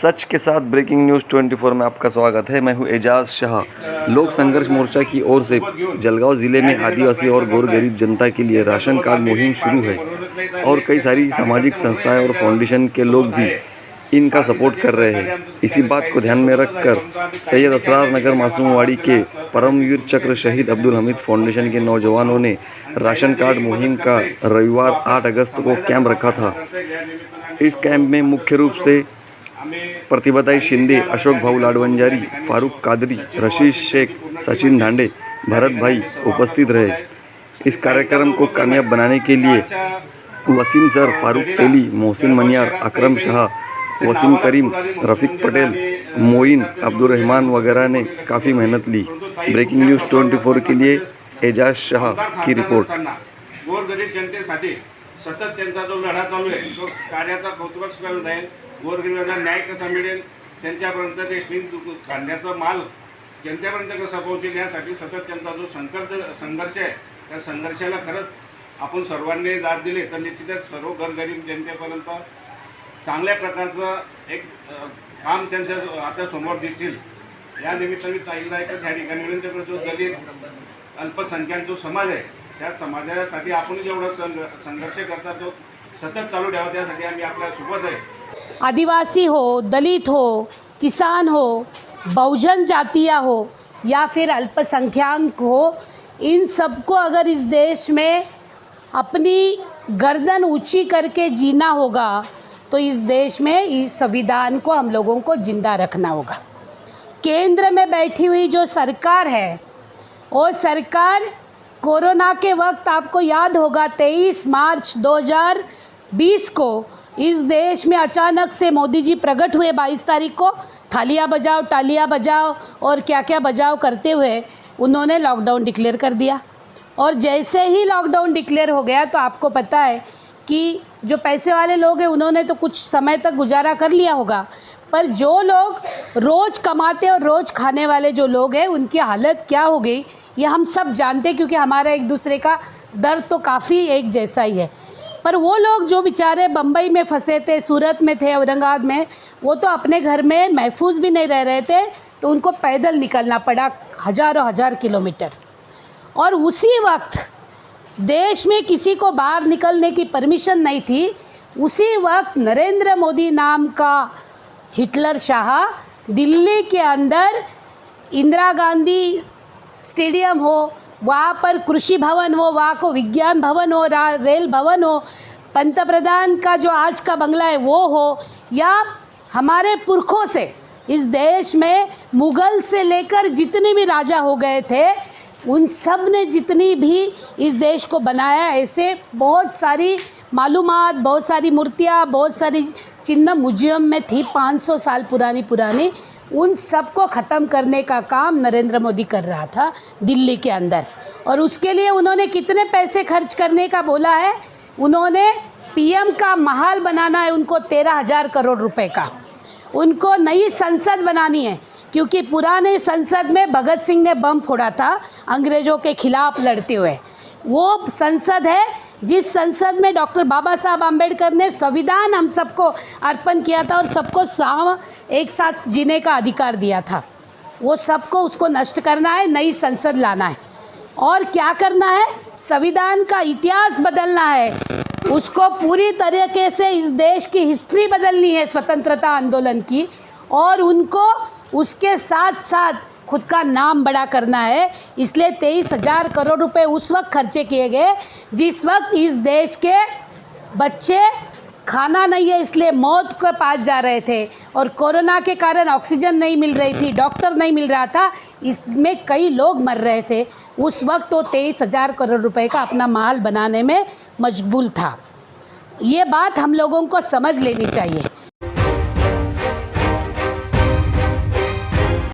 सच के साथ breaking news 24 में आपका स्वागत है। मैं हूं एजाज शाह। लोक संघर्ष मोर्चा की ओर से जलगांव ज़िले में आदिवासी और गौर गरीब जनता के लिए राशन कार्ड मुहिम शुरू है और कई सारी सामाजिक संस्थाएं और फाउंडेशन के लोग भी इनका सपोर्ट कर रहे हैं। इसी बात को ध्यान में रखकर सैयद असरार नगर मासूमवाड़ी के परमवीर चक्र शहीद अब्दुल हमीद फाउंडेशन के नौजवानों ने राशन कार्ड मुहिम का रविवार 8 अगस्त को कैंप रखा था। इस कैंप में मुख्य रूप से प्रतिभाताई शिंदे, अशोक भाऊ लाडवंजारी, फारूक कादरी, रशीद शेख, सचिन धांडे, भरत भाई उपस्थित रहे। इस कार्यक्रम को कामयाब बनाने के लिए वसीम सर, फारूक तेली, मोहसिन मनियार, अकरम शाह, वसीम करीम, रफीक पटेल, मोइन, अब्दुल रहमान वगैरह ने काफ़ी मेहनत ली। ब्रेकिंग न्यूज़ 24 के लिए एजाज शाह की रिपोर्ट। गोरगरीब जनतेसाठी सतत त्यांचा जो लढा चालू आहे तो कार्याचा कौतुकच करत आहे। गोरगरिबांना न्याय कसा मिळेल, त्यांच्यापर्यंत रेशनिंग काढण्याचा माल जनतेपर्यंत कसा पोहोचेल यासाठी सतत त्यांचा जो संघर्ष आहे त्या संघर्षाला खरंच आपण सर्वांनी दाद दिले तर निश्चितच सर्व गोरगरीब जनतेपर्यंत चांगल्या प्रकारचं एक काम त्यांच्या आता समोर दिसतील। या निमित्ताने ताईला एकच या ठिकाणी विनंती करतो, दलित अल्पसंख्याक जो समाज आहे त्या समाजासाठी आपण जेवढा संघर्ष करता तो सतत चालू ठेवा, त्यासाठी आम्ही आपल्या सोबत आहे। आदिवासी हो, दलित हो, किसान हो, बहुजन जातियाँ हो या फिर अल्पसंख्याक हो, इन सबको अगर इस देश में अपनी गर्दन ऊंची करके जीना होगा तो इस देश में इस संविधान को हम लोगों को जिंदा रखना होगा। केंद्र में बैठी हुई जो सरकार है वो सरकार कोरोना के वक्त आपको याद होगा 23 मार्च 2020 को इस देश में अचानक से मोदी जी प्रकट हुए। 22 तारीख को थालियां बजाओ, टालियां बजाओ और क्या क्या बजाओ करते हुए उन्होंने लॉकडाउन डिक्लेयर कर दिया। और जैसे ही लॉकडाउन डिक्लेयर हो गया तो आपको पता है कि जो पैसे वाले लोग हैं उन्होंने तो कुछ समय तक गुजारा कर लिया होगा, पर जो लोग रोज़ कमाते और रोज़ खाने वाले जो लोग हैं उनकी हालत क्या हो गई ये हम सब जानते हैं, क्योंकि हमारा एक दूसरे का दर्द तो काफ़ी एक जैसा ही है। पर वो लोग जो बेचारे बम्बई में फंसे थे, सूरत में थे, औरंगाबाद में, वो तो अपने घर में महफूज भी नहीं रह रहे थे, तो उनको पैदल निकलना पड़ा हज़ार किलोमीटर। और उसी वक्त देश में किसी को बाहर निकलने की परमिशन नहीं थी। उसी वक्त नरेंद्र मोदी नाम का हिटलर शाह दिल्ली के अंदर इंदिरा गांधी स्टेडियम हो, वहाँ पर कृषि भवन हो, वहाँ को विज्ञान भवन हो, रेल भवन हो, पंतप्रधान का जो आज का बंगला है वो हो, या हमारे पुरखों से इस देश में मुग़ल से लेकर जितने भी राजा हो गए थे उन सब ने जितनी भी इस देश को बनाया, ऐसे बहुत सारी मालूमात, बहुत सारी मूर्तियाँ, बहुत सारी चिन्ह म्यूजियम में थी 500 साल पुरानी, उन सबको ख़त्म करने का काम नरेंद्र मोदी कर रहा था दिल्ली के अंदर। और उसके लिए उन्होंने कितने पैसे खर्च करने का बोला है, उन्होंने पीएम का महल बनाना है उनको 13,000 करोड़ रुपए का। उनको नई संसद बनानी है, क्योंकि पुराने संसद में भगत सिंह ने बम फोड़ा था अंग्रेज़ों के खिलाफ लड़ते हुए। वो संसद है जिस संसद में डॉक्टर बाबा साहब आम्बेडकर ने संविधान हम सबको अर्पण किया था और सबको एक साथ जीने का अधिकार दिया था। वो सबको उसको नष्ट करना है, नई संसद लाना है। और क्या करना है, संविधान का इतिहास बदलना है, उसको पूरी तरीके से इस देश की हिस्ट्री बदलनी है स्वतंत्रता आंदोलन की, और उनको उसके साथ साथ खुद का नाम बड़ा करना है। इसलिए 23,000 करोड़ रुपए उस वक्त खर्चे किए गए जिस वक्त इस देश के बच्चे खाना नहीं है इसलिए मौत के पास जा रहे थे, और कोरोना के कारण ऑक्सीजन नहीं मिल रही थी, डॉक्टर नहीं मिल रहा था, इसमें कई लोग मर रहे थे। उस वक्त तो 23,000 करोड़ रुपए का अपना महल बनाने में मशगूल था। ये बात हम लोगों को समझ लेनी चाहिए।